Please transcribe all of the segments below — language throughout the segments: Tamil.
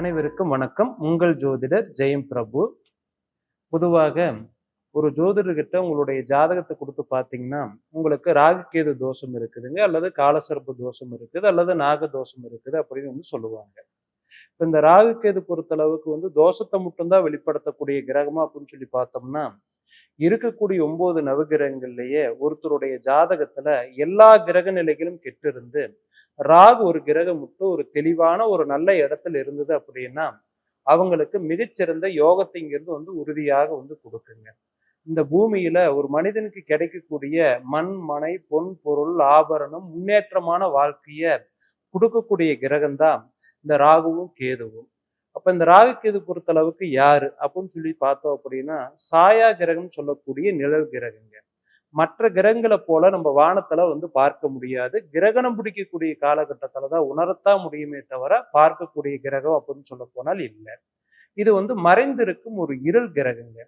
அனைவருக்கும் வணக்கம். உங்கள் ஜோதிடர் ஜெயம் பிரபு. பொதுவாக ஒரு ஜோதிடர்கிட்ட உங்களுடைய ஜாதகத்தை கொடுத்து பார்த்தீங்கன்னா, உங்களுக்கு ராகு கேது தோஷம் இருக்குதுங்க, அல்லது காலசர்ப்ப தோஷம் இருக்குது, அல்லது நாக தோஷம் இருக்குது அப்படின்னு சொல்லுவாங்க. இப்ப இந்த ராகு கேது பொறுத்தளவுக்கு தோஷத்தை மட்டும்தான் வெளிப்படுத்தக்கூடிய கிரகமா அப்படின்னு பார்த்தோம்னா, இருக்கக்கூடிய 9 நவகிரகங்கள்லயே ஒருத்தருடைய ஜாதகத்துல எல்லா கிரக நிலைகளும் கெட்டு இருந்து ராகு ஒரு கிரகம் மட்டும் ஒரு தெளிவான ஒரு நல்ல இடத்துல இருந்தது அப்படின்னா அவங்களுக்கு மிகச்சிறந்த யோகத்தைங்கிறது உறுதியாக கொடுக்குங்க. இந்த பூமியில ஒரு மனிதனுக்கு கிடைக்கக்கூடிய மண் மனை பொன் பொருள் ஆபரணம் முன்னேற்றமான வாழ்க்கைய கொடுக்கக்கூடிய கிரகம் தான் இந்த ராகுவும் கேதுவும். அப்ப இந்த ராகு கேது பொறுத்தளவுக்கு யாரு அப்படின்னு பார்த்தோம் அப்படின்னா, சாயா கிரகம் சொல்லக்கூடிய நிழல் கிரகங்க. மற்ற கிரகங்களை போல நம்ம வானத்துல பார்க்க முடியாது. கிரகணம் பிடிக்கக்கூடிய காலகட்டத்துல தான் உணரத்தான் முடியுமே தவிர பார்க்கக்கூடிய கிரகம் அப்படின்னு சொல்ல போனால் இல்லை. இது மறைந்திருக்கும் ஒரு இருள் கிரகங்க.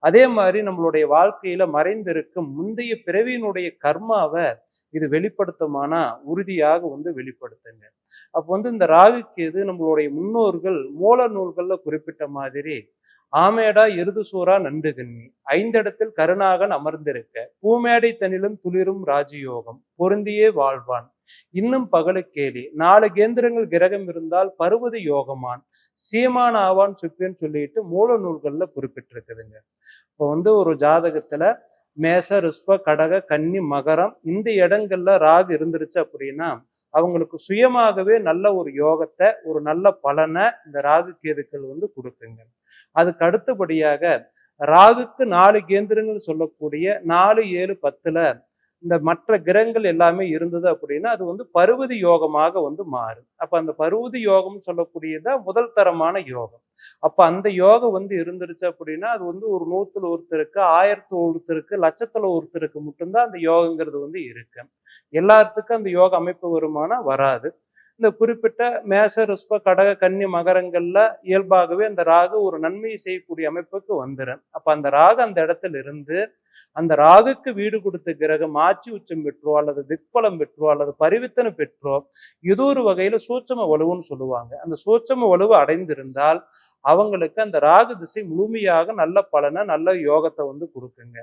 அதே மாதிரி நம்மளுடைய வாழ்க்கையில மறைந்திருக்கும் முந்தைய பிறவியினுடைய கர்மாவை இது வெளிப்படுத்துமானா உறுதியாக வெளிப்படுத்துங்க. அப்ப இந்த ராகு கேது நம்மளுடைய முன்னோர்கள் மூல நூல்கள்ல குறிப்பிட்ட மாதிரி ஆமேடா எருது சூறா நண்டு கண்ணி 5 இடத்தில் கருணாகன் அமர்ந்திருக்க பூமேடை தனிலும் துளிரும் ராஜயோகம் பொருந்தியே வாழ்வான் இன்னும் பகலுக்கேலி 4 கேந்திரங்கள் கிரகம் இருந்தால் பருவத யோகமான் சீமான் ஆவான் சுப்பின்னு சொல்லிட்டு மூல நூல்கள்ல குறிப்பிட்டிருக்குதுங்க. இப்போ ஒரு ஜாதகத்துல மேச ரிஷ்ப கடக கன்னி மகரம் இந்த இடங்கள்ல ராகு இருந்துருச்சு அப்படின்னா அவங்களுக்கு சுயமாகவே நல்ல ஒரு யோகத்தை ஒரு நல்ல பலனை இந்த ராகு கேதுக்கள் கொடுக்குங்க. அதுக்கு அடுத்தபடியாக ராகுக்கு 4 கேந்திரங்கள் சொல்லக்கூடிய 4, 7, 10ல இந்த மற்ற கிரகங்கள் எல்லாமே இருந்தது அப்படின்னா அது பருவதி யோகமாக மாறும். அப்ப அந்த பருவதி யோகம் சொல்லக்கூடியதான் முதல் தரமான யோகம். அப்ப அந்த யோகம் இருந்துருச்சு அப்படின்னா அது ஒரு 100ல் ஒருத்தருக்கு 1000ல் ஒருத்தருக்கு லட்சத்துல ஒருத்தருக்கு மட்டும்தான் அந்த யோகங்கிறது இருக்கு. எல்லாத்துக்கும் அந்த யோக அமைப்பு வருமானா வராது. இந்த குறிப்பிட்ட மேச ரிஷ்ப கடக கன்னி மகரங்கள்ல இயல்பாகவே அந்த ராகு ஒரு நன்மையை செய்யக்கூடிய அமைப்புக்கு வந்துடும். அப்ப அந்த ராகு அந்த இடத்துல இருந்து அந்த ராகுக்கு வீடு கொடுத்த கிரகம் ஆட்சி உச்சம் பெற்றோ அல்லது திக்பலம் பெற்றோ அல்லது பரிவித்தனை பெற்றோ ஏதோ ஒரு வகையில சூட்சம வலுவுன்னு சொல்லுவாங்க. அந்த சூட்சம வலுவு அடைந்திருந்தால் அவங்களுக்கு அந்த ராகு திசை முழுமையாக நல்ல பலனை நல்ல யோகத்தை கொடுக்குங்க.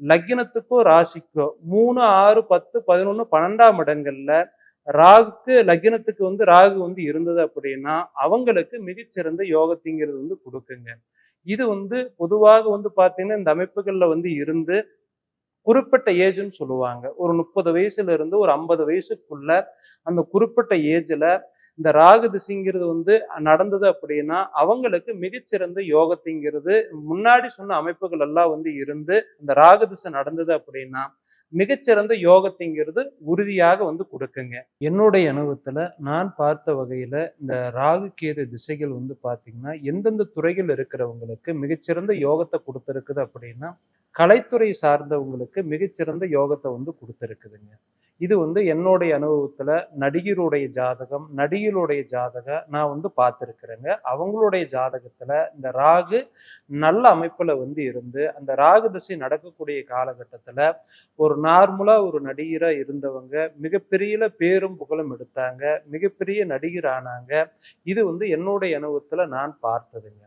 லக்னத்துக்கோ ராசிக்கோ 3, 6, 10, 11, 12ஆம் இடங்கள்ல ராகுக்கு லக்னத்துக்கு ராகு இருந்தது அப்படின்னா அவங்களுக்கு மிகச்சிறந்த யோகத்திங்கிறது கொடுக்குங்க. இது பொதுவாக பாத்தீங்கன்னா இந்த அமைப்புகள்ல இருந்து குறிப்பிட்ட ஏஜ்ன்னு சொல்லுவாங்க. ஒரு 30 வயசுல இருந்து ஒரு 50 வயசுக்குள்ள அந்த குறிப்பிட்ட ஏஜ்ல இந்த ராகு திசைங்கிறது நடந்தது அப்படின்னா அவங்களுக்கு மிகச்சிறந்த யோகத்திங்கிறது முன்னாடி சொன்ன அமைப்புகள் எல்லாம் இருந்து இந்த ராகு திசை நடந்தது அப்படின்னா மிகச்சிறந்த யோகத்திங்கிறது உறுதியாக கொடுக்குங்க. என்னுடைய அனுபவத்துல நான் பார்த்த வகையில இந்த ராகு கேது திசைகள் பாத்தீங்கன்னா எந்தெந்த துறைகள் இருக்கிறவங்களுக்கு மிகச்சிறந்த யோகத்தை கொடுத்துருக்குது அப்படின்னா கலைத்துறை சார்ந்தவங்களுக்கு மிகச்சிறந்த யோகத்தை கொடுத்துருக்குதுங்க. இது என்னுடைய அனுபவத்துல நடிகருடைய ஜாதகம் நடிகருடைய ஜாதகம் நான் பார்த்துருக்கிறேங்க. அவங்களுடைய ஜாதகத்துல இந்த ராகு நல்ல அமைப்புல இருந்து அந்த ராகு திசை நடக்கக்கூடிய காலகட்டத்துல ஒரு நார்மலா ஒரு நடிகரா இருந்தவங்க மிகப்பெரிய பேரும் புகழும் எடுத்தாங்க, மிகப்பெரிய நடிகர் ஆனாங்க. இது என்னுடைய அனுபவத்துல நான் பார்த்ததுங்க.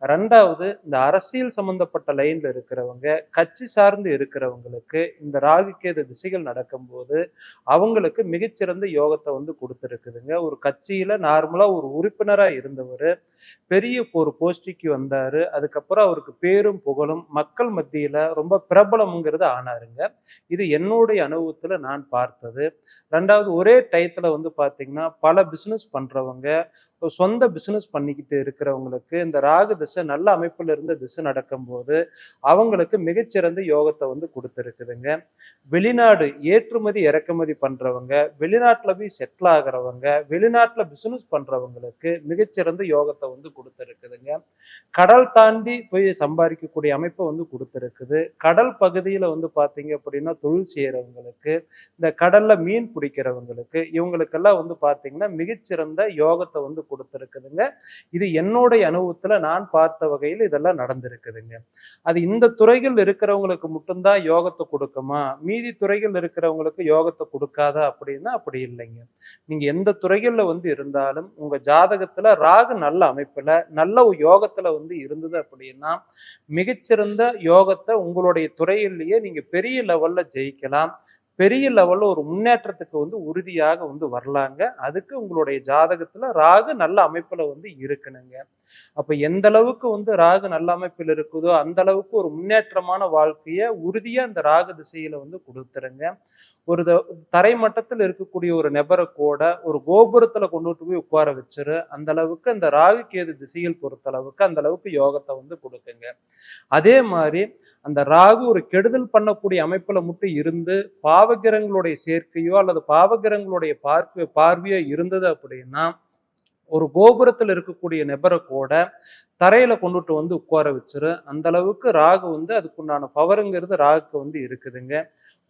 2வது இந்த அரசியல் சம்பந்தப்பட்ட லைன்ல இருக்கிறவங்க கட்சி சார்ந்து இருக்கிறவங்களுக்கு இந்த ராகு கேது திசைகள் நடக்கும்போது அவங்களுக்கு மிகச்சிறந்த யோகத்தை கொடுத்துருக்குதுங்க. ஒரு கட்சியில நார்மலா ஒரு உறுப்பினரா இருந்தவர் பெரிய ஒரு போஸ்டிக்கு வந்தாரு. அதுக்கப்புறம் அவருக்கு பேரும் புகழும் மக்கள் மத்தியில ரொம்ப பிரபலம்ங்கிறது ஆனாருங்க. இது என்னுடைய அனுபவத்துல நான் பார்த்தது. 2வது ஒரே டயத்துல பாத்தீங்கன்னா பல பிசினஸ் பண்றவங்க சொந்த பிசினஸ் பண்ணிக்கிட்டு இருக்கிறவங்களுக்கு இந்த ராகு திசை நல்ல அமைப்புல இருந்த திசை நடக்கும்போது அவங்களுக்கு மிகச்சிறந்த யோகத்தை கொடுத்துருக்குதுங்க. வெளிநாடு ஏற்றுமதி இறக்குமதி பண்றவங்க வெளிநாட்டுல போய் செட்டில் ஆகிறவங்க வெளிநாட்டுல பிசினஸ் பண்றவங்களுக்கு மிகச்சிறந்த யோகத்தை கொடுத்துருக்குதுங்க. கடல் தாண்டி போய் சம்பாதிக்கக்கூடிய அமைப்பை கொடுத்துருக்குது. கடல் பகுதியில பாத்தீங்க அப்படின்னா தொழில் செய்யறவங்களுக்கு இந்த கடல்ல மீன் பிடிக்கிறவங்களுக்கு இவங்களுக்கெல்லாம் பாத்தீங்கன்னா மிகச்சிறந்த யோகத்தை கொடுத்துருக்குதுங்க. இது என்னுடைய அனுபவத்துல நான் பார்த்த வகையில் இதெல்லாம் நடந்திருக்குதுங்க. அது இந்த துறைகள் இருக்கிறவங்களுக்கு மட்டும்தான் யோகத்தை கொடுக்குமா, மீதி துறைகள் இருக்கிறவங்களுக்கு யோகத்தை கொடுக்காதா அப்படின்னா அப்படி இல்லைங்க. நீங்க எந்த துறைகள்ல இருந்தாலும் உங்க ஜாதகத்துல ராகு நல்ல அமைப்புல நல்ல ஒரு யோகத்துல இருந்தது அப்படின்னா மிகச்சிறந்த யோகத்தை உங்களுடைய துறையிலேயே நீங்க பெரிய லெவல்ல ஜெயிக்கலாம். பெரிய லெவல்ல ஒரு முன்னேற்றத்துக்கு உறுதியாக வரலாங்க. அதுக்கு உங்களுடைய ஜாதகத்துல ராகு நல்ல அமைப்புல இருக்கணுங்க. அப்ப எந்த அளவுக்கு ராகு நல்ல அமைப்பில் இருக்குதோ அந்த அளவுக்கு ஒரு முன்னேற்றமான வாழ்க்கைய உறுதியா இந்த ராகு திசையில கொடுத்துருங்க. ஒரு தரை மட்டத்தில் இருக்கக்கூடிய ஒரு நபரை கூட ஒரு கோபுரத்துல கொண்டுட்டு போய் உட்கார வச்சிரு. அந்த அளவுக்கு அந்த ராகு கேது திசையில் பொறுத்த அளவுக்கு அந்த அளவுக்கு யோகத்தை கொடுக்குங்க. அதே மாதிரி அந்த ராகு ஒரு கெடுதல் பண்ணக்கூடிய அமைப்புல மட்டும் இருந்து பாவகிரகங்களுடைய சேர்க்கையோ அல்லது பாவகிரகங்களுடைய பார்வையோ இருந்தது அப்படின்னா ஒரு கோபுரத்துல இருக்கக்கூடிய நபரை கூட தரையில கொண்டுட்டு உட்கார வச்சிரு. அந்த அளவுக்கு ராகு அதுக்குண்டான பவருங்கிறது ராகுக்கு இருக்குதுங்க.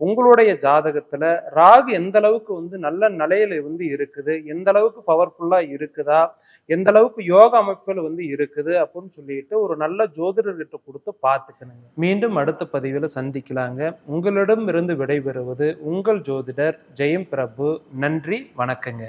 உங்களுடைய ஜாதகத்துல ராகு எந்த அளவுக்கு நல்ல நிலையில இருக்குது, எந்த அளவுக்கு பவர்ஃபுல்லா இருக்குதா, எந்த அளவுக்கு யோக அமைப்புகள் இருக்குது அப்படின்னு சொல்லிட்டு ஒரு நல்ல ஜோதிடர்கிட்ட கொடுத்து பார்த்துக்கணுங்க. மீண்டும் அடுத்த பதிவுல சந்திக்கலாங்க. உங்களிடம் இருந்து விடைபெறுவது உங்கள் ஜோதிடர் ஜெயம் பிரபு. நன்றி, வணக்கங்க.